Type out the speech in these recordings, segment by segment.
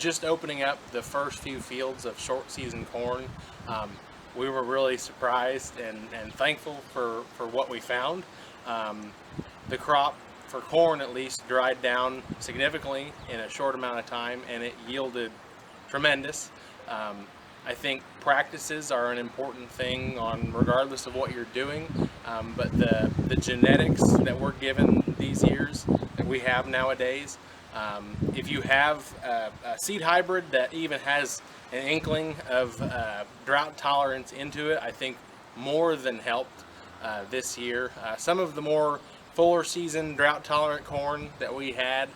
just opening up the first few fields of short season corn, we were really surprised and thankful for what we found. The crop for corn at least dried down significantly in a short amount of time, and it yielded tremendous. I think practices are an important thing on regardless of what you're doing, but the genetics that we're given these years that we have nowadays, if you have a seed hybrid that even has an inkling of drought tolerance into it, I think more than helped this year. Some of the more fuller season drought tolerant corn that we had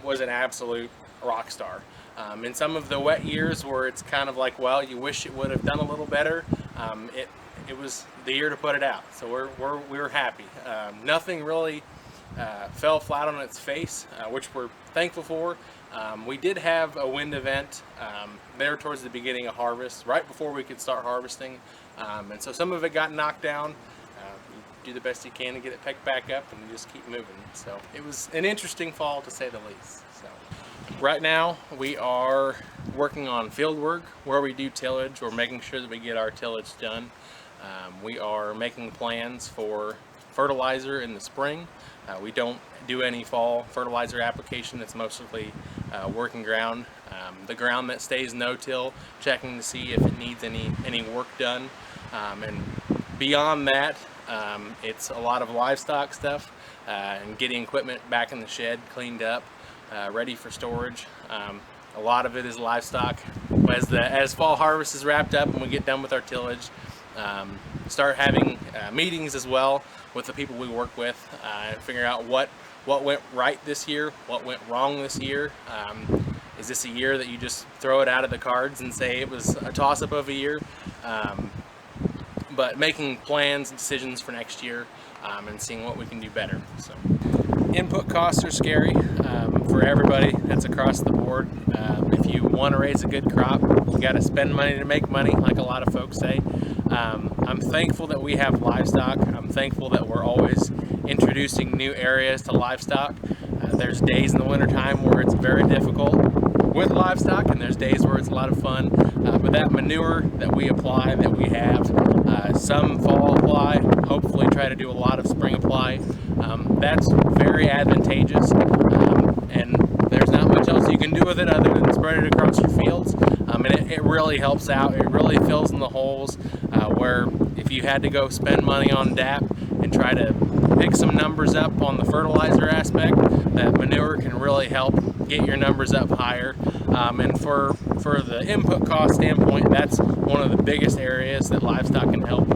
was an absolute rock star. In some of the wet years where it's kind of like, well, you wish it would have done a little better, it was the year to put it out. So we were happy. Nothing really fell flat on its face, which we're thankful for. We did have a wind event there towards the beginning of harvest, right before we could start harvesting, and so some of it got knocked down. You do the best you can to get it picked back up and you just keep moving. So it was an interesting fall to say the least. So right now we are working on field work where we do tillage. We're making sure that we get our tillage done. We are making plans for fertilizer in the spring. We don't do any fall fertilizer application. It's mostly working ground. The ground that stays no-till, checking to see if it needs any work done. And beyond that, it's a lot of livestock stuff and getting equipment back in the shed cleaned up, ready for storage. A lot of it is livestock. As fall harvest is wrapped up and we get done with our tillage, start having meetings as well with the people we work with and figure out what went right this year, what went wrong this year. Is this a year that you just throw it out of the cards and say it was a toss-up of a year? But making plans and decisions for next year and seeing what we can do better. So input costs are scary for everybody. That's across the board. If you want to raise a good crop, you got to spend money to make money, like a lot of folks say. I'm thankful that we have livestock. I'm thankful that we're always introducing new areas to livestock. There's days in the wintertime where it's very difficult with livestock, and there's days where it's a lot of fun. But that manure that we apply, that we have, some fall apply, hopefully try to do a lot of spring apply, that's very advantageous. And there's not much else you can do with it other than spread it across your fields. And it really helps out. It really fills in the holes where if you had to go spend money on DAP and try to pick some numbers up on the fertilizer aspect, that manure can really help get your numbers up higher. And for the input cost standpoint, that's one of the biggest areas that livestock can help.